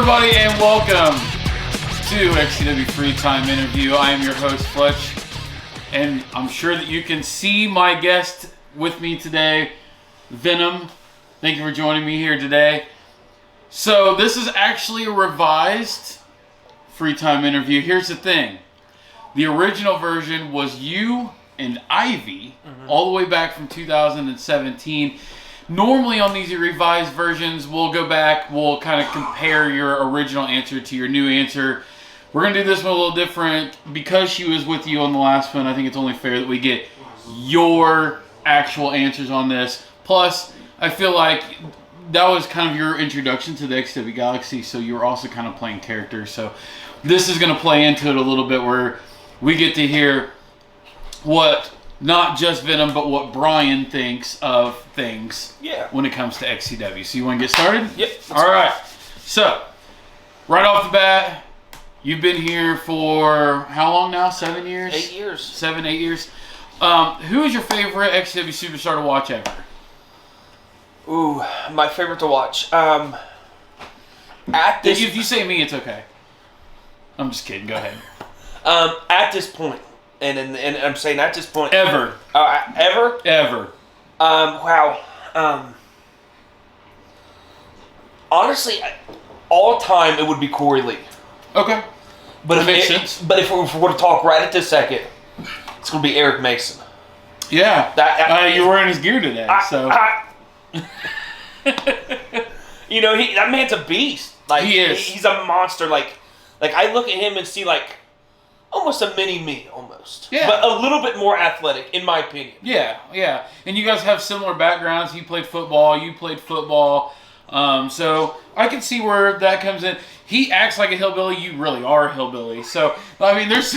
everybody, and welcome to XCW Freetime Interview. I am your host, Fletch, and I'm sure that you can see my guest with me today, Venom. Thank you for joining me here today. So this is actually a revised Freetime Interview. Here's the thing. The original version was you and Ivy, all the way back from 2017. Normally on these revised versions, we'll go back, we'll kind of compare your original answer to your new answer. We're going to do this one a little different. Because she was with you on the last one, I think it's only fair that we get your actual answers on this. Plus, I feel like that was kind of your introduction to the XCW Galaxy, so you were also kind of playing characters. So this is going to play into it a little bit where we get to hear what not just Venom, but what Brian thinks of things when it comes to XCW. So you want to get started? Yep. All right. So, right off the bat, you've been here for how long now? 7 years? 8 years. 7, 8 years. Who is your favorite XCW superstar to watch ever? Ooh, my favorite to watch. If you say me, it's okay. I'm just kidding. Go ahead. At this point, and I'm saying at this point, Ever. Ever. Wow. Honestly, all time it would be Corey Lee. Okay. But that makes sense. But if we were to talk right at this second, it's going to be Eric Mason. Yeah. You're wearing his gear today, so. You know, that man's a beast. Like he is. He's a monster. Like I look at him and see like almost a mini me, almost. Yeah. But a little bit more athletic, in my opinion. Yeah. And you guys have similar backgrounds. He played football. You played football. So I can see where that comes in. He acts like a hillbilly. You really are a hillbilly. So, I mean, there's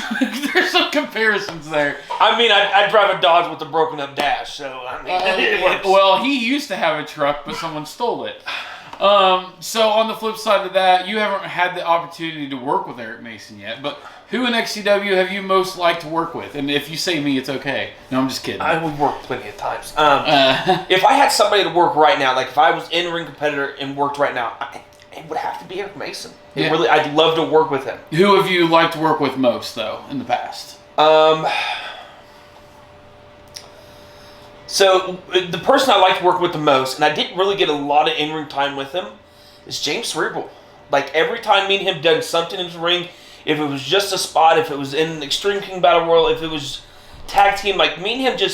some comparisons there. I mean, I drive a Dodge with a broken up dash, so, I mean, it works. Well, he used to have a truck, but someone stole it. So on the flip side of that, you haven't had the opportunity to work with Eric Mason yet, but who in XCW have you most liked to work with? And if you say me, it's okay. No, I'm just kidding. We've worked plenty of times. If I had somebody to work right now, like if I was in-ring competitor and worked right now, it would have to be Eric Mason. Really, I'd love to work with him. Who have you liked to work with most, though, in the past? So the person I like to work with the most, and I didn't really get a lot of in-ring time with him, is James Cerebral. Like every time me and him done something in the ring, if it was just a spot, if it was in Extreme King Battle Royal, if it was tag team, like me and him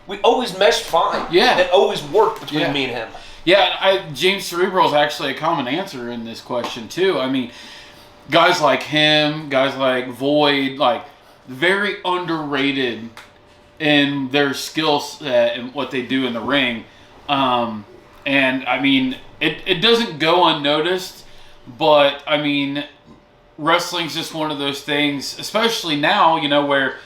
we always meshed fine. Yeah. It always worked between me and him. Yeah, James Cerebral is actually a common answer in this question, too. I mean, guys like him, guys like Void, like very underrated in their skill set and what they do in the ring. And, I mean, it doesn't go unnoticed, but, I mean, wrestling's just one of those things, especially now, where,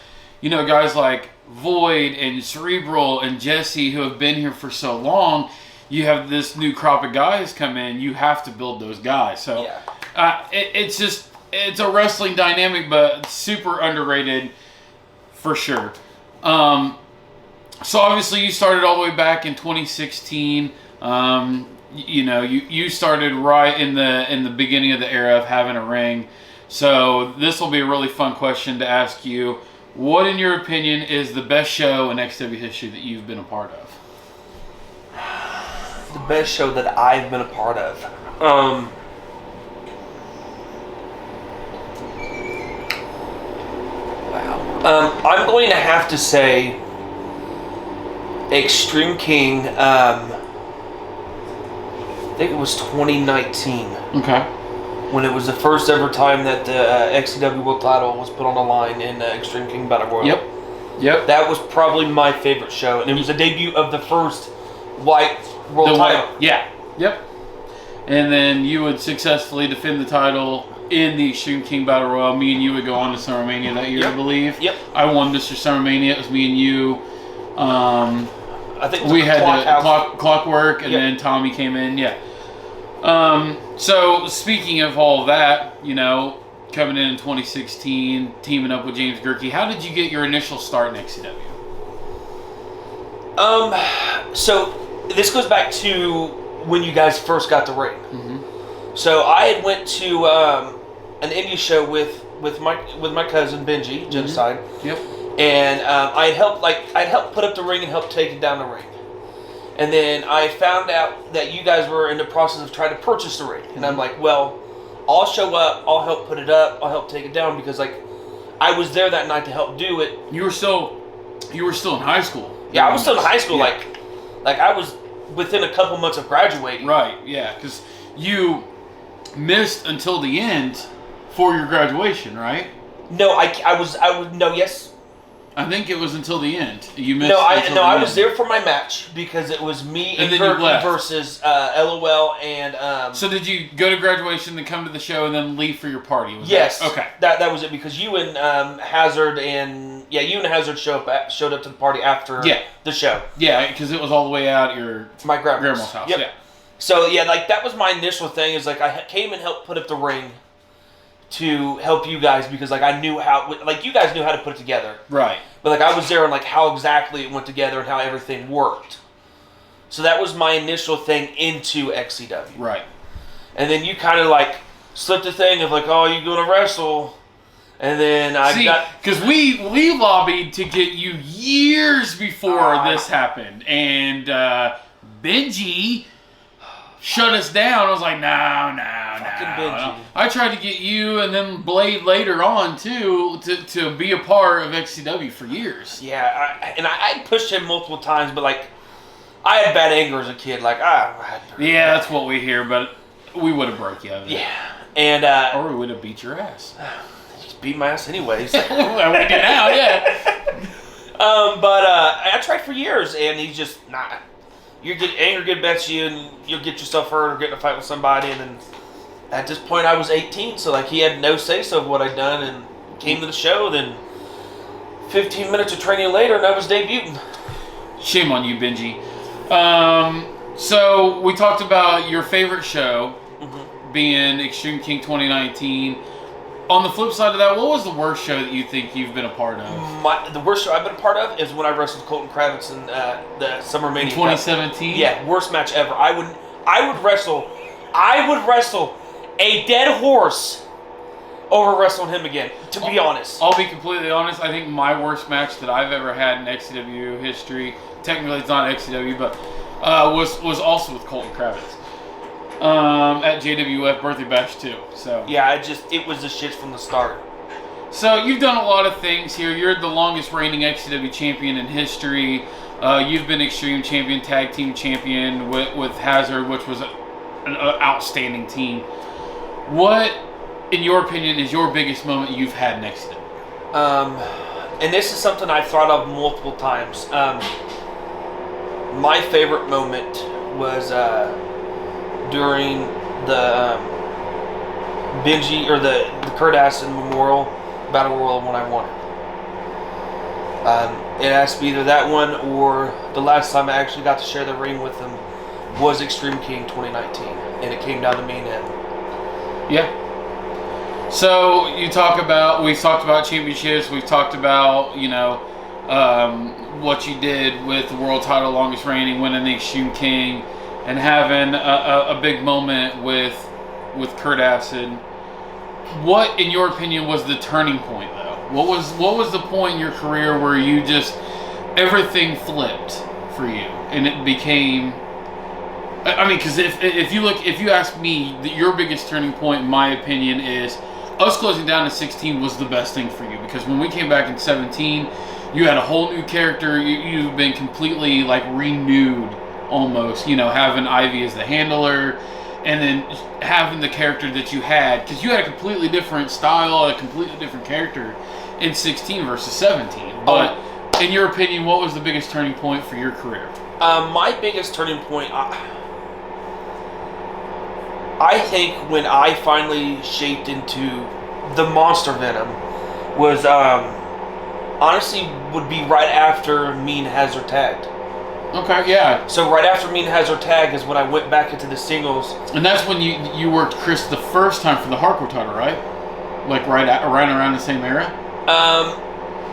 guys like Void and Cerebral and Jesse who have been here for so long, you have this new crop of guys come in, you have to build those guys. So it's a wrestling dynamic, but super underrated for sure. So obviously you started all the way back in 2016. You started right in the beginning of the era of having a ring. So this will be a really fun question to ask you. What, in your opinion, is the best show in XW history that you've been a part of? The best show that I've been a part of. Wow. I'm going to have to say Extreme King. I think it was 2019. Okay. When it was the first ever time that the XCW World Title was put on the line in Extreme King Battle Royal. Yep. That was probably my favorite show, and it was the debut of the first white world title. Yeah. Yep. And then you would successfully defend the title in the Extreme King Battle Royal. Me and you would go on to SummerMania that year, I believe. Yep. I won Mr. SummerMania. It was me and you. I think we had the clockwork, and then Tommy came in. Yeah. So speaking of all of that, coming in 2016, teaming up with James Gerke, how did you get your initial start in XCW? So this goes back to when you guys first got the ring. Mm-hmm. So I had went to an indie show with my cousin Benji Genocide. Yep. And I'd helped put up the ring and helped take it down the ring. And then I found out that you guys were in the process of trying to purchase the ring. And I'm like, well, I'll show up, I'll help put it up, I'll help take it down, because like I was there that night to help do it. You were still in high school. Yeah, I was still in high school, like I was within a couple months of graduating. Right, yeah, because you missed until the end for your graduation, right? No, yes. I think it was until the end. You missed. I was there for my match because it was me and Kirk versus LOL and. So did you go to graduation, then come to the show, and then leave for your party? Yes. Okay. That was it, because you and Hazard showed up to the party after the show. Yeah, because it was all the way out at my grandma's house. Yep. Yeah. So yeah, like that was my initial thing. Is like I came and helped put up the ring to help you guys, because like I knew how, like you guys knew how to put it together. Right. But like I was there on like how exactly it went together and how everything worked. So that was my initial thing into XCW. Right. And then you kind of like slipped the thing of like, oh, you're going to wrestle. And then because we lobbied to get you years before this happened. And Benji shut us down. I was like, no. Benji. I tried to get you and then Blade later on too to be a part of XCW for years. Yeah, I pushed him multiple times, but like I had bad anger as a kid. Like yeah, that's what we hear, but we would have broke you out of it. Yeah, and or we would have beat your ass. Just beat my ass anyways. Well, we did now, yeah. But I tried for years, and he's just nah. You get anger, get bets you, and you'll get yourself hurt or get in a fight with somebody. And then at this point, I was 18, so like he had no say so of what I'd done, and came to the show. Then 15 minutes of training later, and I was debuting. Shame on you, Benji. So we talked about your favorite show being Extreme King 2019. On the flip side of that, what was the worst show that you think you've been a part of? The worst show I've been a part of is when I wrestled Colton Kravitz in the Summer Mania. 2017? Yeah, worst match ever. I would wrestle a dead horse over wrestling him again, to be honest. I'll be completely honest. I think my worst match that I've ever had in XCW history, technically it's not XCW, but was also with Colton Kravitz. At JWF Birthday Bash too. So yeah, it was the shits from the start. So you've done a lot of things here. You're the longest reigning XCW champion in history. You've been Extreme Champion, Tag Team Champion with Hazard, which was an outstanding team. What, in your opinion, is your biggest moment you've had in XCW? And this is something I've thought of multiple times. My favorite moment was during the Benji or the Kurt Aston Memorial Battle Royal when I won it. It has to be either that one or the last time I actually got to share the ring with him was Extreme King 2019, and it came down to me and him. Yeah. So we've talked about championships. We've talked about what you did with the world title, longest reigning, winning the Extreme King, and having a big moment with Kurt Acid. What, in your opinion, was the turning point, though? What was the point in your career where you just everything flipped for you and it became? I mean, because if you ask me, your biggest turning point, in my opinion, is us closing down at 16 was the best thing for you, because when we came back in 17, you had a whole new character. You've been completely like renewed. Almost, having Ivy as the handler, and then having the character that you had, because you had a completely different style, a completely different character in 16 versus 17. But in your opinion, what was the biggest turning point for your career? My biggest turning point, I think, when I finally shaped into the monster Venom was honestly would be right after me and Hazard tagged. Okay, yeah. So right after me and Hazard tag is when I went back into the singles. And that's when you worked Chris the first time for the hardcore title, right? Like right around the same era?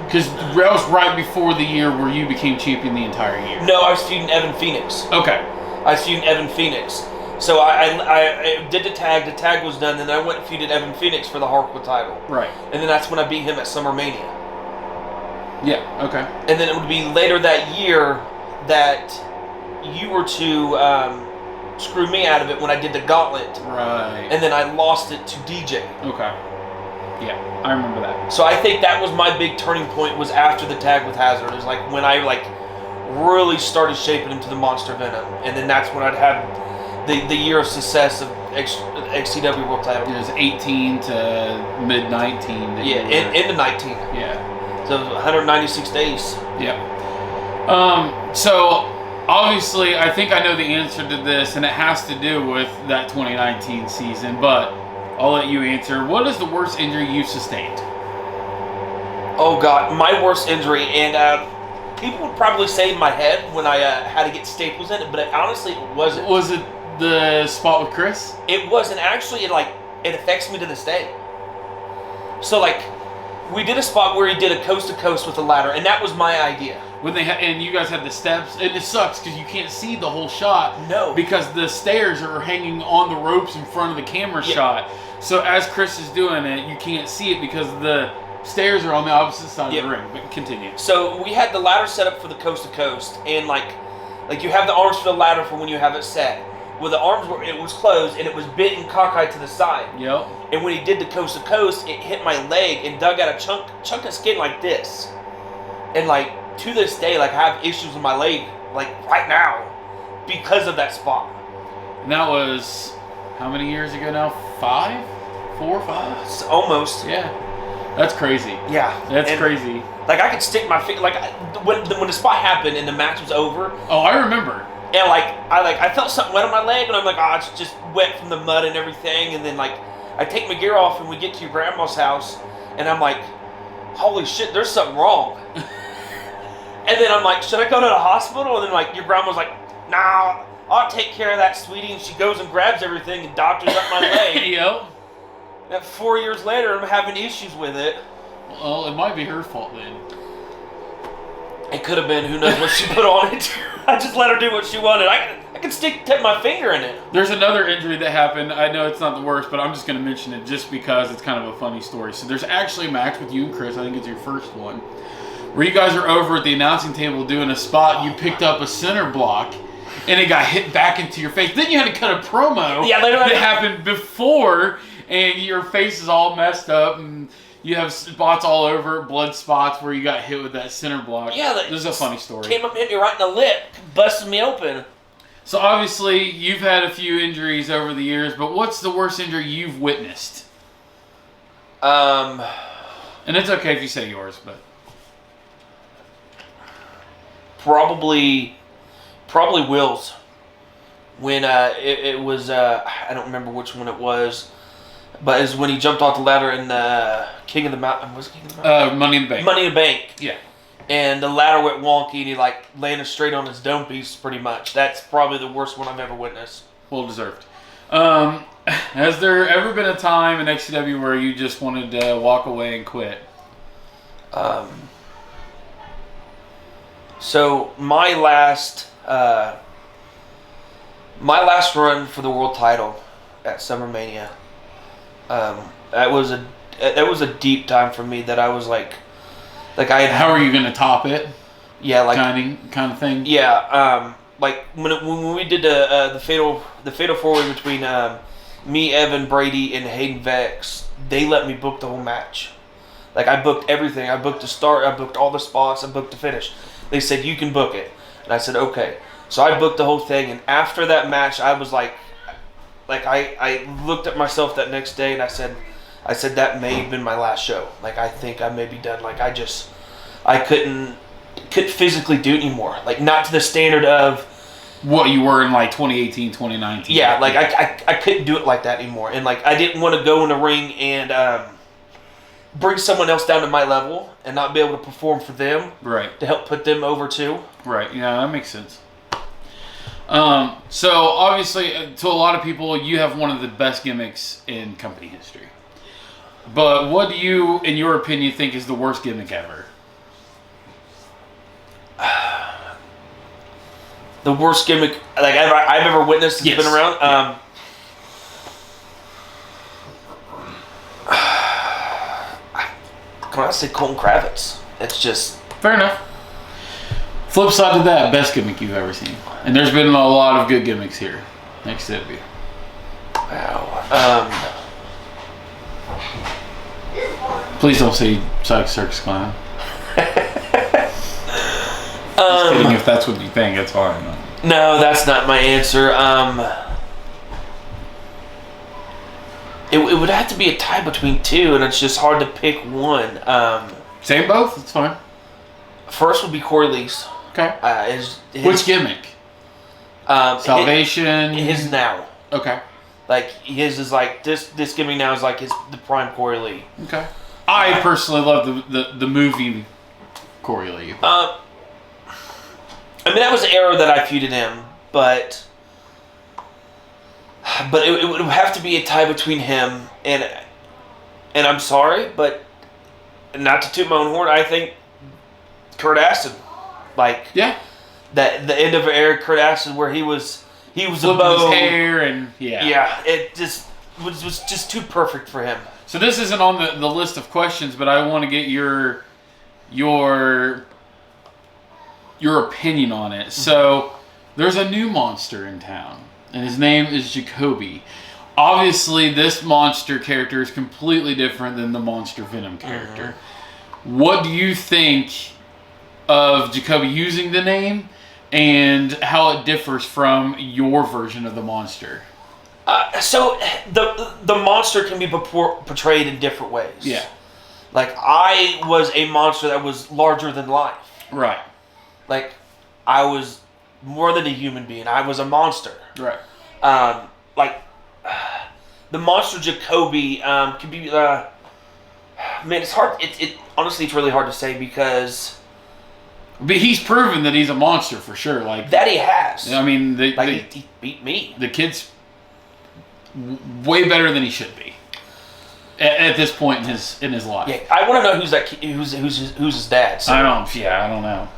Because that was right before the year where you became champion the entire year. No, I was feuding Evan Phoenix. Okay. I was feuding Evan Phoenix. So I did the tag. The tag was done. Then I went and feuded Evan Phoenix for the Hardcore title. Right. And then that's when I beat him at SummerMania. Yeah. Okay. And then it would be later that year that you were to screw me out of it when I did the gauntlet. Right. And then I lost it to DJ. Okay. Yeah, I remember that. So I think that was my big turning point, was after the tag with Hazard. It was like when I really started shaping into the Monster Venom. And then that's when I'd have the year of success of XCW World Title. It was 18 to mid-19. Yeah, into 19. Yeah. So it was 196 days. Yeah. So obviously, I think I know the answer to this, and it has to do with that 2019 season, but I'll let you answer. What is the worst injury you've sustained? Oh, God. My worst injury, and people would probably say my head when I had to get staples in it, but honestly, it wasn't. Was it the spot with Chris? It wasn't. Actually, it affects me to this day. So, we did a spot where he did a coast-to-coast with a ladder, and that was my idea. When and you guys had the steps, and it sucks because you can't see the whole shot. No. Because the stairs are hanging on the ropes in front of the camera shot. So as Chris is doing it, you can't see it because the stairs are on the opposite side of the ring. But continue. So we had the ladder set up for the coast to coast, and like you have the arms for the ladder for when you have it set. Well, the arms it was closed and it was bent and cockeyed to the side. Yep. And when he did the coast to coast, it hit my leg and dug out a chunk of skin like this. And to this day, I have issues with my leg right now because of that spot. And that was how many years ago now? 5? 4 or 5? It's almost. Yeah. That's crazy. Yeah. That's crazy. I could stick my finger, when the spot happened and the match was over. Oh, I remember. And I felt something wet on my leg, and I'm like, it's just wet from the mud and everything. And then I take my gear off, and we get to your grandma's house, and I'm like, holy shit, there's something wrong. And then I'm like, should I go to the hospital? And then your grandma's like, nah, I'll take care of that, sweetie. And she goes and grabs everything and doctors up my leg. Yep. And 4 years later, I'm having issues with it. Well, it might be her fault then. It could have been. Who knows what she put on it. I just let her do what she wanted. I could take my finger in it. There's another injury that happened. I know it's not the worst, but I'm just going to mention it just because it's kind of a funny story. So there's actually a match with you and Chris. I think it's your first one, where you guys are over at the announcing table doing a spot. You picked up a center block, and it got hit back into your face. Then you had to cut a promo. Yeah, that happened before, and your face is all messed up, and you have spots all over, blood spots where you got hit with that center block. Yeah, this is a funny story. Came up and hit me right in the lip, busted me open. So obviously, you've had a few injuries over the years, but what's the worst injury you've witnessed? And it's okay if you say yours, but probably Will's. When it was, I don't remember which one it was. But it's when he jumped off the ladder in King of the Mountain. Was it King of the Mountain? Money in the Bank. Money in the Bank. Yeah. And the ladder went wonky, and he landed straight on his dome piece, pretty much. That's probably the worst one I've ever witnessed. Well deserved. Has there ever been a time in XCW where you just wanted to walk away and quit? So my last run for the world title at SummerMania. That was a deep time for me. That I was How are you gonna top it? Yeah, kind of thing. Yeah, when we did the fatal 4-way between me, Evan, Brady, and Hayden Vex, they let me book the whole match. I booked everything. I booked the start. I booked all the spots. I booked the finish. They said you can book it, and I said okay. So I booked the whole thing, and after that match, I was I looked at myself that next day and I said that may have been my last show. I think I may be done. I couldn't physically do it anymore. Not to the standard of what you were in 2018, 2019. Yeah, I couldn't do it like that anymore. And I didn't want to go in the ring and bring someone else down to my level and not be able to perform for them. Right. To help put them over too. Right. Yeah, that makes sense. So obviously, to a lot of people, you have one of the best gimmicks in company history. But what do you, in your opinion, think is the worst gimmick ever? the worst gimmick like I've ever witnessed that's been around. Yeah. Can I say Colton Kravitz? It's just fair enough. Flip side to that, best gimmick you've ever seen, and there's been a lot of good gimmicks here. XCW. Wow. Please don't say Circus Clown. Just kidding. If that's what you think, it's hard. No, that's not my answer. It would have to be a tie between two, and it's just hard to pick one. Same both? It's fine. First would be Corey Lee's. Okay. Which gimmick? Salvation. His now. Okay. Like his is like this gimmick now is like the prime Corey Lee. Okay. I personally love the movie Corey Lee. I mean that was the era that I feuded him, but it would have to be a tie between him and I'm sorry, but not to toot my own horn, I think Kurt Aston, like yeah, that the end of an era Kurt Aston where he was flipping his hair and yeah, it just was just too perfect for him. So this isn't on the list of questions, but I want to get your opinion on it. So there's a new monster in town, and his name is Jacoby. Obviously, this monster character is completely different than the monster Venom character. Mm-hmm. What do you think of Jacoby using the name, and how it differs from your version of the monster? So the monster can be portrayed in different ways. Yeah. Like, I was a monster that was larger than life. Right. Like, I was more than a human being. I was a monster. Right. The monster Jacoby can be... man, it's hard. Honestly, it's really hard to say because... But he's proven that he's a monster for sure. Like that he has. I mean, he beat me. The kid's way better than he should be at this point in his life. Yeah, I want to know who's his dad. So. I don't know.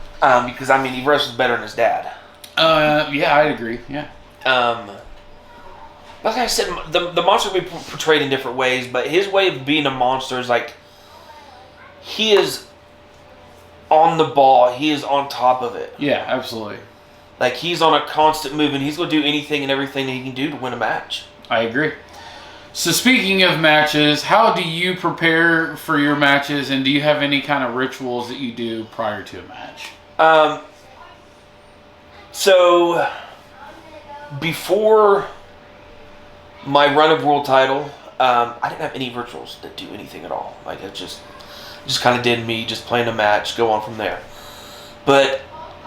Because I mean, he wrestles better than his dad. Yeah, I'd agree. Yeah. Like I said, the monster will be portrayed in different ways, but his way of being a monster is like he is on the ball. He is on top of it. Yeah, absolutely. Like he's on a constant move, and he's going to do anything and everything that he can do to win a match. I agree. So speaking of matches, how do you prepare for your matches, and do you have any kind of rituals that you do prior to a match? So before my run of world title, I didn't have any rituals that do anything at all. Like it just kind of did me, just playing a match, go on from there. But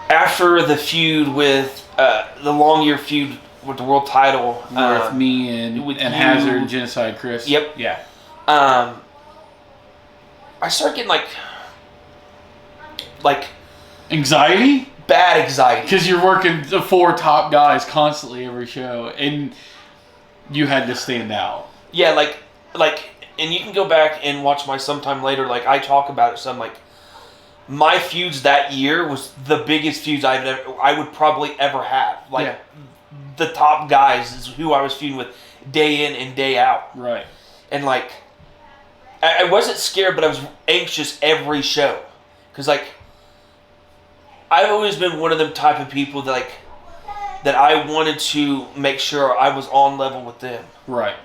after the feud with the long year feud with the world title, with me and Hazard and Genocide Chris. Yep. Yeah. I started getting like anxiety. Bad anxiety. Because you're working the 4 top guys constantly every show, and you had to stand out. Yeah, like, and you can go back and watch my sometime later. Like I talk about it some. Like my feuds that year was the biggest feuds I would probably ever have. Like. Yeah. The top guys is who I was feuding with day in and day out. Right. And, like, I wasn't scared, but I was anxious every show. Because, like, I've always been one of them type of people that I wanted to make sure I was on level with them. Right.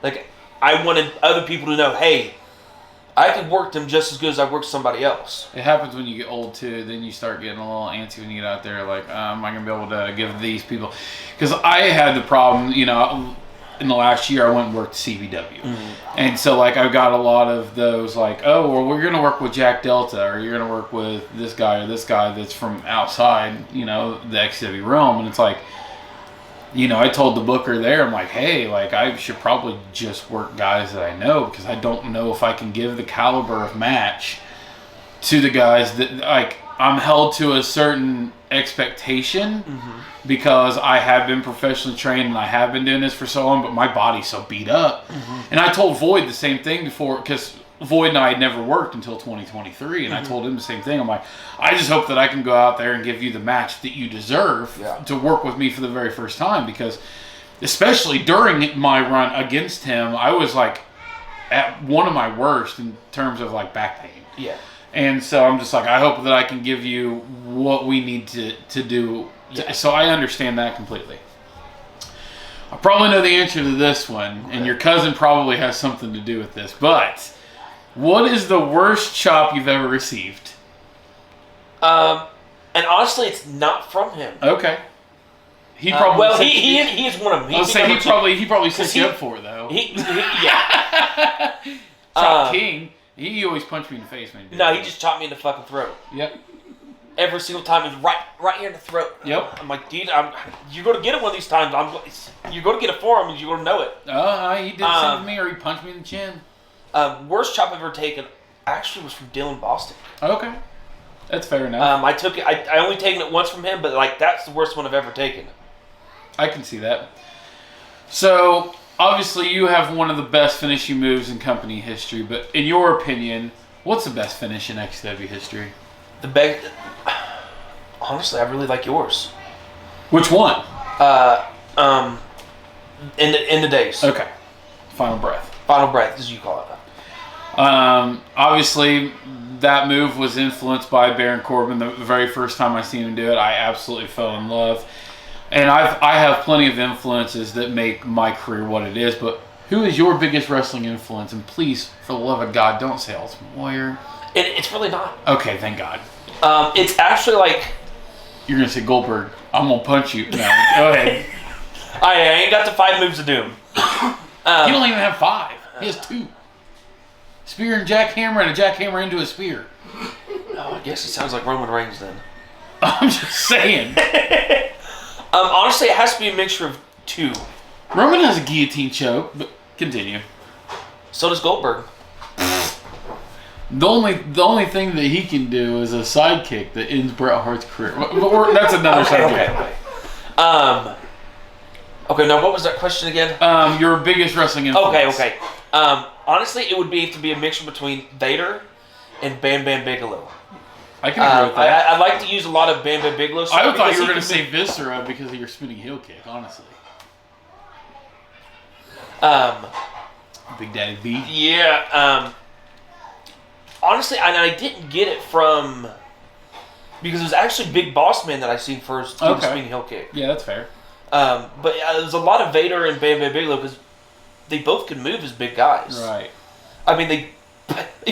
Like, I wanted other people to know, hey, I could work them just as good as I work somebody else. It happens when you get old too. Then you start getting a little antsy when you get out there. Like, am I going to be able to give these people? Because I had the problem, in the last year I went and worked CBW. Mm-hmm. And so, like, I got a lot of those, like, oh, well, we're going to work with Jack Delta, or you're going to work with this guy or this guy that's from outside, the XCW realm. And it's like, I told the booker there, I'm like, hey, like, I should probably just work guys that I know, because I don't know if I can give the caliber of match to the guys that, like, I'm held to a certain expectation, mm-hmm. because I have been professionally trained and I have been doing this for so long, but my body's so beat up. Mm-hmm. And I told Void the same thing before, because Void and I had never worked until 2023, and I told him the same thing. I'm like, I just hope that I can go out there and give you the match that you deserve to work with me for the very first time, because especially during my run against him, I was like at one of my worst in terms of like back pain. Yeah. And so I'm just like, I hope that I can give you what we need to do. So I understand that completely. I probably know the answer to this one, and your cousin probably has something to do with this, but what is the worst chop you've ever received? And honestly, it's not from him. Okay. He probably he is one of them. He probably set you up for it, though. Yeah. Chop King. He always punched me in the face, man. No, he just chopped me in the fucking throat. Yep. Every single time, it's right here in the throat. Yep. I'm like, dude, you're going to get it one of these times. You're going to get it for him, and you're going to know it. He did the same to me, or he punched me in the chin. Worst chop I've ever taken actually was from Dylan Boston. Okay. That's fair enough. I took it. I only taken it once from him, but like that's the worst one I've ever taken. I can see that. So, obviously, you have one of the best finishing moves in company history, but in your opinion, what's the best finish in XCW history? Honestly, I really like yours. Which one? In the days. Okay. Final breath. Final breath, as you call it. Obviously, that move was influenced by Baron Corbin. The very first time I seen him do it, I absolutely fell in love. And I have plenty of influences that make my career what it is, but who is your biggest wrestling influence? And please, for the love of God, don't say Ultimate Warrior. It's really not. Okay, thank God. It's actually like... You're going to say Goldberg. I'm going to punch you. No, go ahead. I ain't got the 5 moves to doom. He don't even have 5. He has 2. Spear and jackhammer, and a jackhammer into a spear. Oh, I guess he sounds like Roman Reigns then. I'm just saying. Honestly, it has to be a mixture of 2. Roman has a guillotine choke, but continue. So does Goldberg. The only thing that he can do is a sidekick that ends Bret Hart's career. But that's another subject. Okay, now what was that question again? Your biggest wrestling influence. Okay. Honestly, it would be to be a mixture between Vader and Bam Bam Bigelow. I can agree with that. I like to use a lot of Bam Bam Bigelow stuff. I thought you were going to say Viscera because of your spinning heel kick, honestly. Big Daddy B. Yeah. Honestly, I didn't get it from... Because it was actually Big Boss Man that I seen first do the spinning heel kick. Yeah, that's fair. But there's a lot of Vader and Bam Bam Bigelow because they both can move as big guys. Right. I mean, they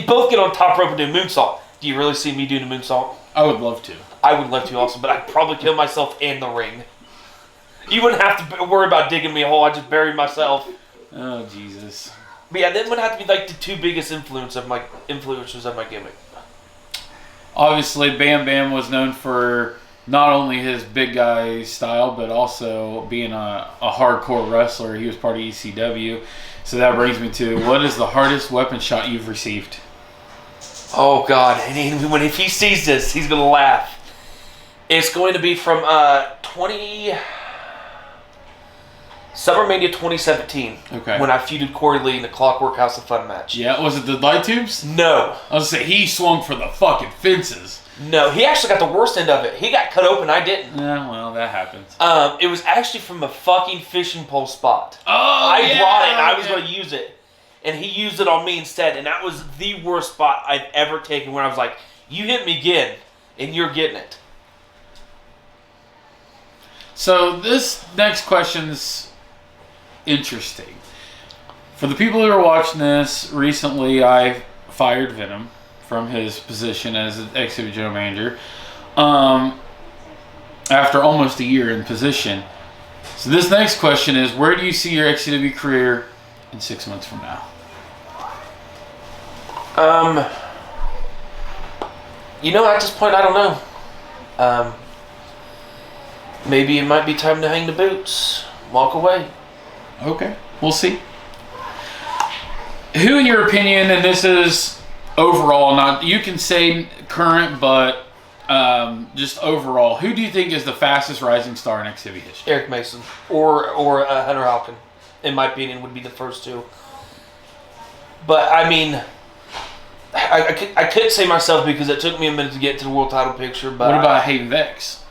both get on top rope and do moonsault. Do you really see me doing a moonsault? I would love to. I would love to also, but I'd probably kill myself in the ring. You wouldn't have to worry about digging me a hole. I'd just bury myself. Oh, Jesus. But yeah, that would have to be like the 2 biggest influencers of my gimmick. Obviously, Bam Bam was known for not only his big guy style, but also being a hardcore wrestler. He was part of ECW. So that brings me to, what is the hardest weapon shot you've received? Oh, God. And if he sees this, he's going to laugh. It's going to be from SummerMania 2017. Okay. When I feuded Corey Lee in the Clockwork House of Fun match. Yeah, was it the light tubes? No. I was going to say, he swung for the fucking fences. No, he actually got the worst end of it. He got cut open, I didn't. Yeah, well, that happens. It was actually from a fucking fishing pole spot. Oh, I brought it and I was going to use it. And he used it on me instead. And that was the worst spot I've ever taken where I was like, you hit me again, and you're getting it. So this next question's interesting. For the people who are watching this, recently I fired Venom from his position as an XCW general manager after almost a year in position. So this next question is, where do you see your XCW career in 6 months from now? At this point, I don't know. Maybe it might be time to hang the boots, walk away. Okay, we'll see. Who, in your opinion, and this is overall, not you can say current, but just overall, who do you think is the fastest rising star in XCW history? Eric Mason or Hunter Halkin, in my opinion, would be the first 2. But I mean, I couldn't say myself because it took me a minute to get to the world title picture. But what about Hayden Vex?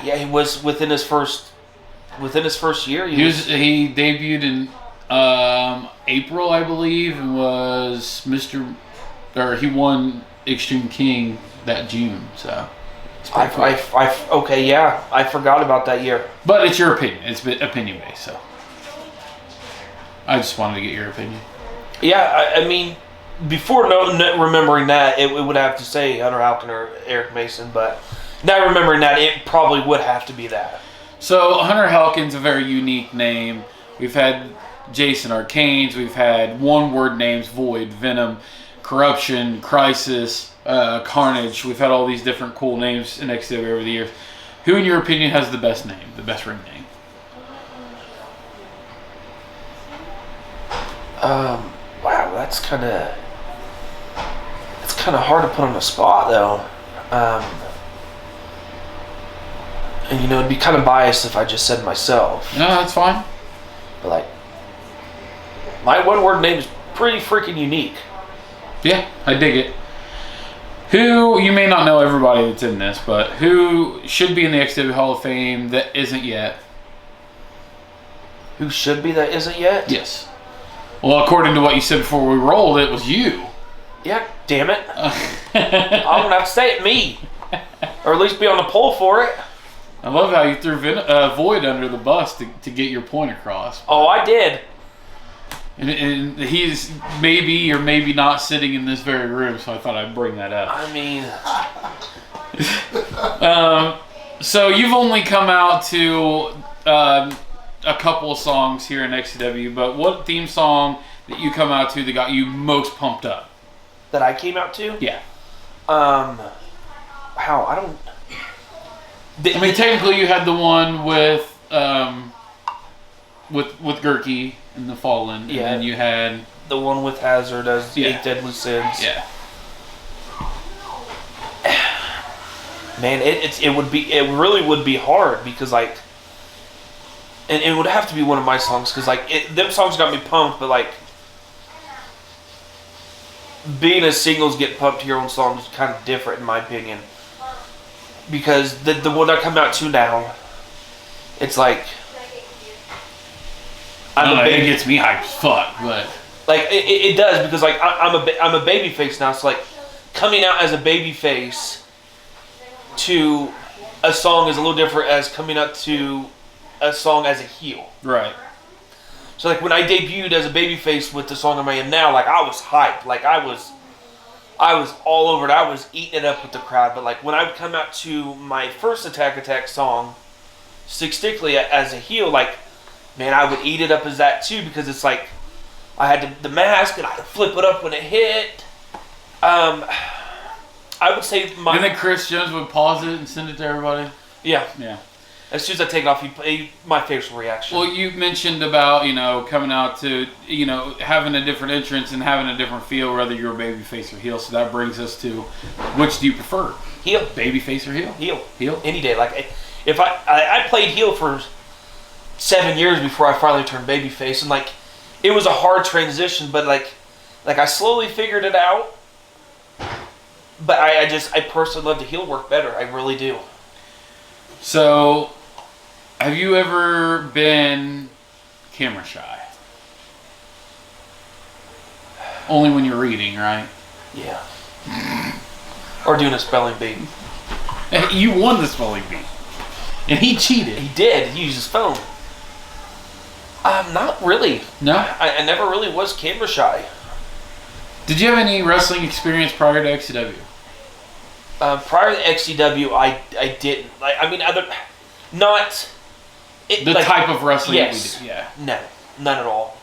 Yeah, he was within his first year. He debuted in April, I believe, and was he won Extreme King that June. So okay, yeah, I forgot about that year. But it's your opinion. It's opinion based, so I just wanted to get your opinion. Yeah, I mean, before remembering that, it would have to say Hunter Halkin or Eric Mason, but now remembering that, it probably would have to be that. So Hunter Halkin's a very unique name. We've had Jason Arcanes, we've had one-word names, Void, Venom, Corruption, Crisis, Carnage. We've had all these different cool names in XCW over the years. Who, in your opinion, has the best name, the best ring name? Wow, that's kind of hard to put on the spot, though. And it'd be kind of biased if I just said myself. No, that's fine. But my one-word name is pretty freaking unique. Yeah, I dig it. Who, you may not know everybody that's in this, but who should be in the XCW Hall of Fame that isn't yet? Who should be that isn't yet? Yes. Well, according to what you said before we rolled, it was you. Yeah, damn it. I'm going to have to say it me. Or at least be on the poll for it. I love how you threw Void under the bus to get your point across. Oh, I did. And he's maybe or maybe not sitting in this very room, so I thought I'd bring that up. I mean... So you've only come out to a couple of songs here in XCW, but what theme song that you come out to that got you most pumped up? That I came out to? Yeah. How? I don't... I mean, technically you had the one with Gurky and the Fallen, and then you had the one with Hazard as Eight Deadly Sins. Yeah. Man, it really would be hard because and it would have to be one of my songs because them songs got me pumped, but being a singles get pumped to your own song is kind of different in my opinion. Because the one I come out to now, it's it gets me hyped as fuck, but it does because I'm a baby face now, so coming out as a baby face to a song is a little different as coming out to a song as a heel. Right. So when I debuted as a baby face with the song I'm in now, I was hyped, I was all over it. I was eating it up with the crowd. But when I would come out to my first Attack song, Stick Stickly as a heel, man, I would eat it up as that too because it's I had the mask and I had to flip it up when it hit. I would say and then Chris Jones would pause it and send it to everybody. Yeah. Yeah. As soon as I take it off, my facial reaction. Well, you mentioned about, coming out to, having a different entrance and having a different feel, whether you're a baby face or heel. So that brings us to, which do you prefer? Heel. Baby face or heel? Heel. Heel? Any day. If I played heel for 7 years before I finally turned baby face, and it was a hard transition, but I slowly figured it out. But I personally love the heel work better. I really do. So, have you ever been camera shy? Only when you're reading, right? Yeah. Or doing a spelling bee. You won the spelling bee. And he cheated. He did. He used his phone. Not really. No? I never really was camera shy. Did you have any wrestling experience prior to XCW? Prior to XCW, I didn't. Type of wrestling yes. we do. Yeah. No, none at all.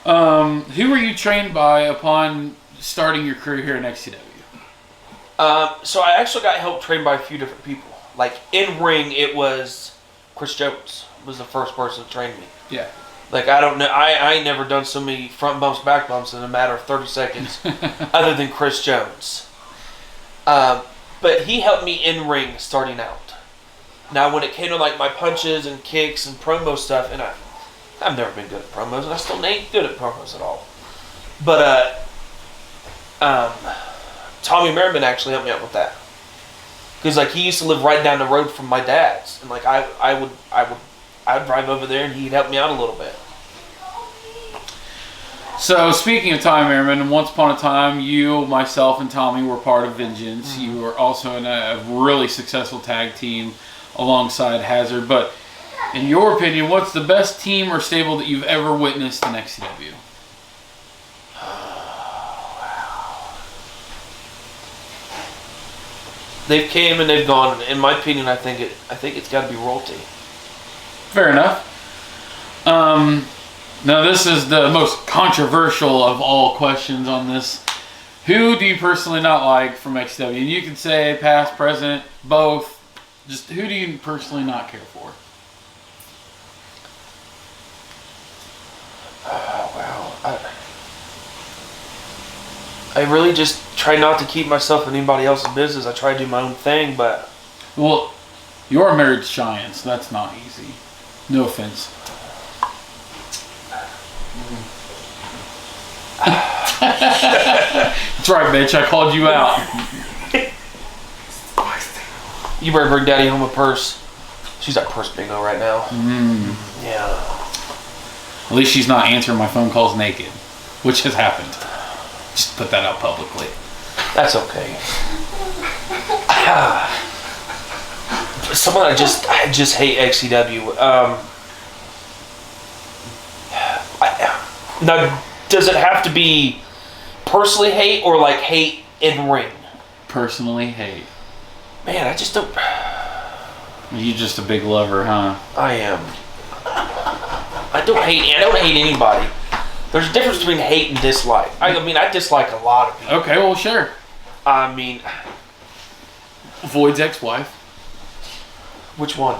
Who were you trained by upon starting your career here in XCW? So I actually got help trained by a few different people. In ring, it was Chris Jones was the first person to train me. Yeah. I don't know. I ain't never done so many front bumps, back bumps in a matter of 30 seconds, other than Chris Jones. But he helped me in ring starting out. Now, when it came to my punches and kicks and promo stuff, and I've never been good at promos, and I still ain't good at promos at all. But Tommy Merriman actually helped me out with that. Because like he used to live right down the road from my dad's, and like I would drive over there and he'd help me out a little bit. So speaking of Tommy Merriman, once upon a time, you, myself, and Tommy were part of Vengeance. You were also in a really successful tag team alongside Hazard. But in your opinion, what's the best team or stable that you've ever witnessed in XCW? They've came and they've gone. In my opinion, I think it's got to be Royalty. Fair enough. Now this is the most controversial of all questions on this. Who do you personally not like from XCW? And you can say past, present, both. Just who do you personally not care for? Wow. I really just try not to keep myself in anybody else's business. I try to do my own thing, but... Well, you're married to Cheyenne, so that's not easy. No offense. That's right, bitch. I called you out. You better bring Daddy home a purse. She's at purse bingo right now. Yeah. At least she's not answering my phone calls naked, which has happened. Just put that out publicly. That's okay. Someone I just hate XCW. Now, does it have to be personally hate or like hate in ring? Personally hate. Man, I just don't. You're just a big lover, huh? I am. I don't hate anybody. There's a difference between hate and dislike. I mean, I dislike a lot of people. Okay, well, sure. I mean, Void's ex-wife. Which one?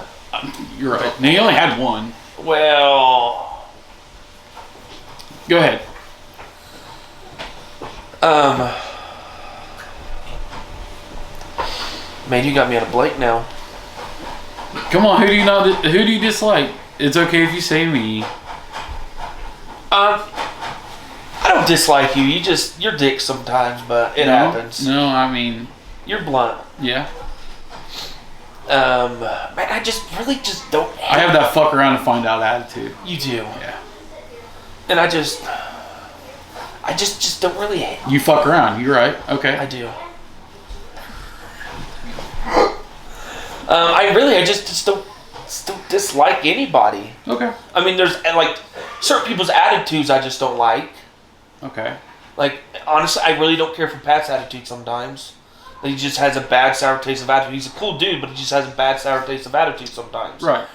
You're right. No, you only had one. Well, go ahead. Man, you got me on a blank now. Come on, who do you dislike? It's okay if you say me. I don't dislike you. You're dick sometimes, but it happens. No, I mean, you're blunt. Yeah. Man, I just really just don't. I have that fuck around and find out attitude. You do. Yeah. And I just don't really hate. You fuck around. You're right. Okay. I do. I just don't dislike anybody. Okay. I mean, there's like certain people's attitudes I just don't like. Okay. Like, honestly, I really don't care for Pat's attitude sometimes. He just has a bad, sour taste of attitude. He's a cool dude, but he just has a bad, sour taste of attitude sometimes. Right.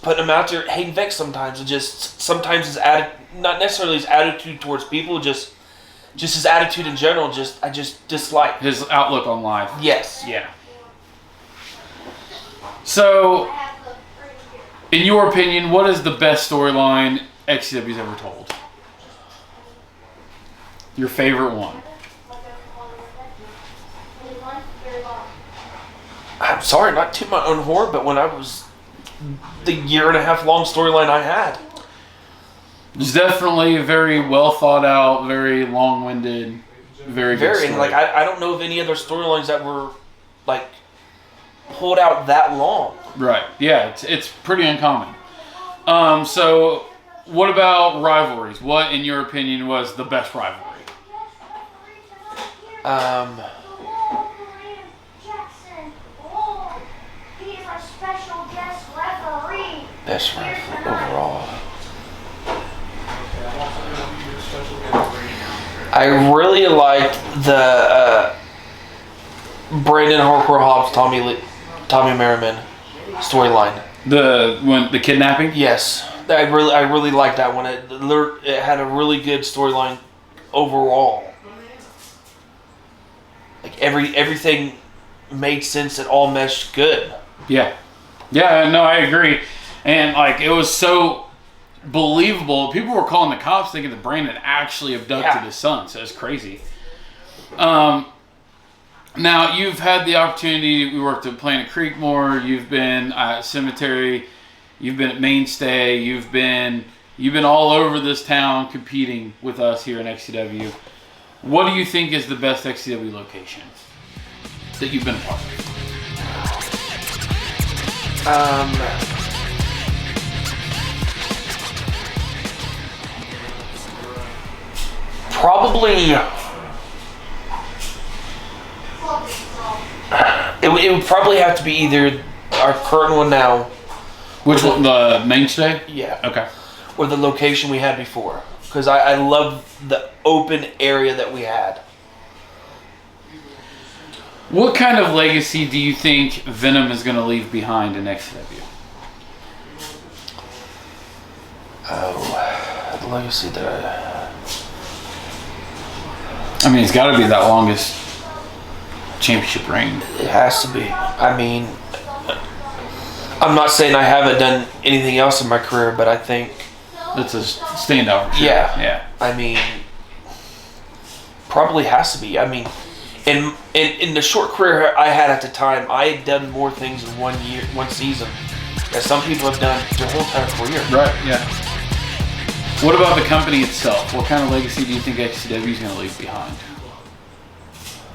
Putting him out there, hating Vex sometimes. And just sometimes his attitude, not necessarily his attitude towards people, just his attitude in general. I just dislike his outlook on life. Yes. Yeah. So, in your opinion, what is the best storyline XCW's ever told? Your favorite one? I'm sorry, not to my own horror, but when I was the 1.5 long storyline I had. It's definitely very well thought out, very long-winded, very good story. And like I don't know of any other storylines that were like pulled out that long. Right. Yeah, it's pretty uncommon. So what about rivalries? What, in your opinion, was the best rivalry? Best rivalry overall. I really liked the Brandon Hardcore Hobbs Tommy Merriman storyline. The kidnapping? Yes, I really liked that one. It had a really good storyline overall. Like everything made sense. It all meshed good. Yeah. Yeah. No, I agree. And like it was so believable. People were calling the cops thinking that Brandon actually abducted his son. So it's crazy. Now you've had the opportunity. We worked at Planet Creek more. You've been at Cemetery. You've been at Mainstay. You've been You've been all over this town competing with us here in XCW. What do you think is the best XCW location that you've been a part of? Probably, it would probably have to be either our current one now. Which one? The mainstay? Yeah. Okay. Or the location we had before. Because I love the open area that we had. What kind of legacy do you think Venom is going to leave behind in XCW? Oh, the legacy that I mean, it's got to be that longest championship reign. It has to be. I mean, I'm not saying I haven't done anything else in my career, but I think it's a standout. Sure. Yeah. I mean, probably has to be. I mean, in the short career I had at the time, I had done more things in one season that some people have done their whole entire career. Right. Yeah. What about the company itself? What kind of legacy do you think XCW is going to leave behind?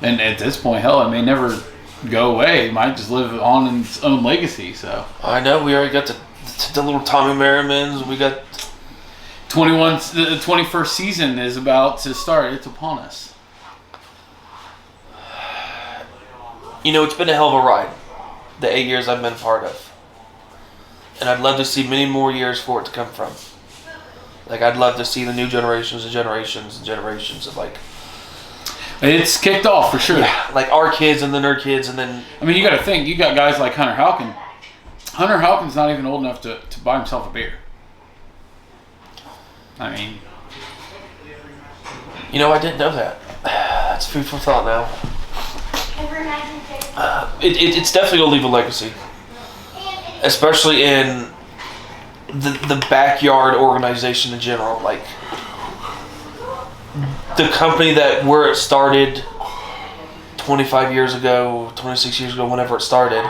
And at this point, hell, it may never go away. It might just live on in its own legacy. So I know we already got the little Tommy Merrimans. We got the 21st season is about to start. It's upon us. You know, it's been a hell of a ride. The 8 years I've been part of, and I'd love to see many more years for it to come from. Like, I'd love to see the new generations and generations and generations of, like... It's kicked off, for sure. Yeah, like our kids and then their kids and then... I mean, you got to think. You got guys like Hunter Halkin. Hunter Halkin's not even old enough to buy himself a beer. I mean... You know, I didn't know that. That's food for thought now. It's definitely going to leave a legacy. Especially in... The backyard organization in general, like the company where it started 25 years ago, 26 years ago, whenever it started,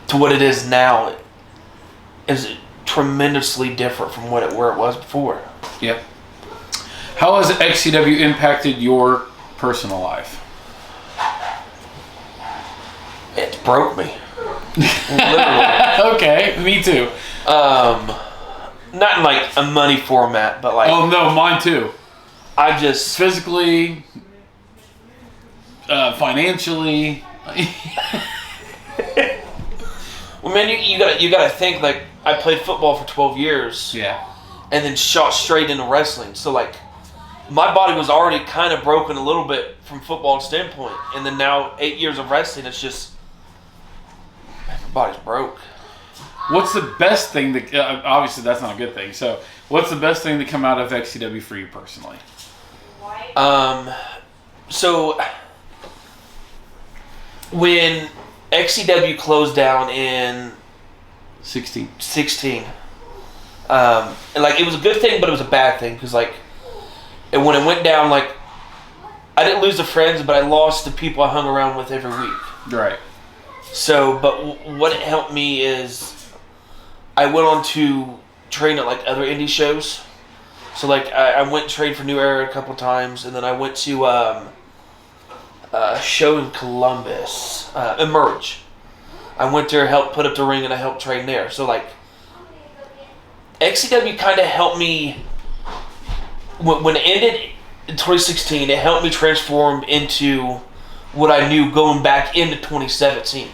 to what it is now is tremendously different from where it was before. Yep. How has XCW impacted your personal life? It broke me. Literally. Okay, me too. Not in like a money format, but like... Oh no, mine too. I just... Physically, financially. Well, man, you gotta think, like, I played football for 12 years. Yeah. And then shot straight into wrestling. So, like, my body was already kind of broken a little bit from football standpoint. And then now, 8 years of wrestling, it's just... Man, my body's broke. What's the best thing that... obviously, that's not a good thing. So, what's the best thing to come out of XCW for you personally? So, when XCW closed down in... 16. And, like, it was a good thing, but it was a bad thing. Because, like, and when it went down, like, I didn't lose the friends, but I lost the people I hung around with every week. Right. So, but what it helped me is... I went on to train at, like, other indie shows. So, like, I went and trained for New Era a couple times, and then I went to a show in Columbus, Emerge. I went there, helped put up the ring, and I helped train there. So, like, XCW kind of helped me, when it ended in 2016, it helped me transform into what I knew going back into 2017.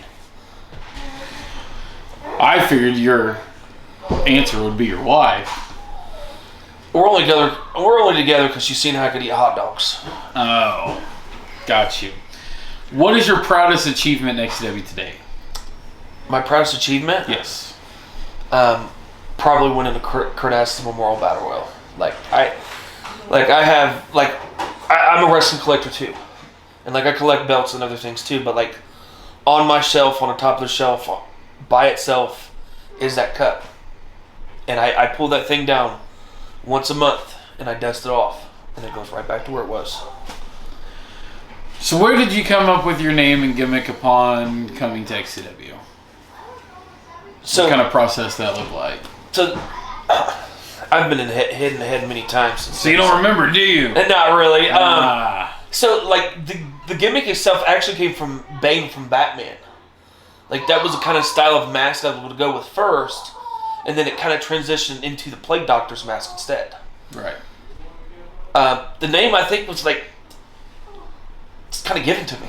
I figured your answer would be your wife. We're only together because she's seen how I could eat hot dogs. Oh, got you. What is your proudest achievement in XCW today? My proudest achievement? Yes. Probably winning the Kurt Aston Memorial Battle Royal. I'm a wrestling collector too, and like I collect belts and other things too. But like on my shelf, on the top of the shelf, by itself, is that cup, and I pull that thing down once a month, and I dust it off, and it goes right back to where it was. So where did you come up with your name and gimmick upon coming to XCW? So what kind of process that look like? So I've been hit in the head many times. So you don't remember, do you? Not really. So, like, the gimmick itself actually came from Bane from Batman. Like, that was the kind of style of mask I would go with first, and then it kind of transitioned into the Plague Doctor's mask instead. Right. The name, I think, was, like, it's kind of given to me.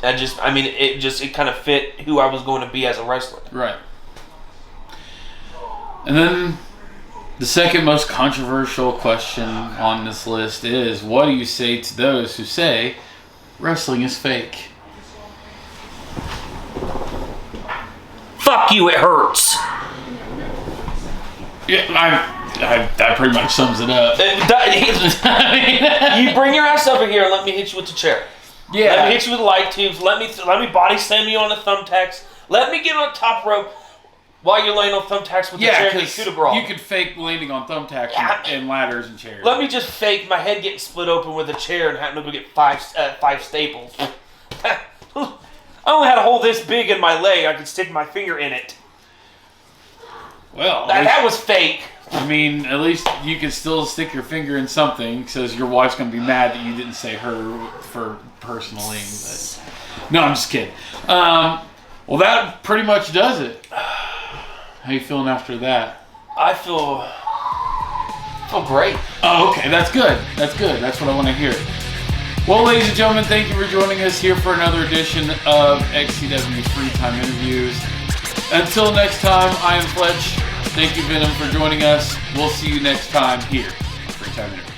It kind of fit who I was going to be as a wrestler. Right. And then the second most controversial question on this list is, what do you say to those who say wrestling is fake? Fuck you, it hurts. Yeah, that pretty much sums it up. You bring your ass over here and let me hit you with the chair. Yeah. Let me hit you with light tubes. Let me body slam you on the thumbtacks. Let me get on the top rope while you're laying on thumbtacks with the chair and coup de grace. You could fake landing on thumbtacks and ladders and chairs. Let me just fake my head getting split open with a chair and having to go get five staples. I only had a hole this big in my leg. I could stick my finger in it. Well, that was fake. I mean, at least you can still stick your finger in something, because your wife's going to be mad that you didn't say her for personally. But no, I'm just kidding. Well, that pretty much does it. How you feeling after that? I feel great. Oh, okay. That's good. That's good. That's what I want to hear. Well, ladies and gentlemen, thank you for joining us here for another edition of XCW Freetime Interviews. Until next time, I am Fletch. Thank you, Venom, for joining us. We'll see you next time here on Freetime Interviews.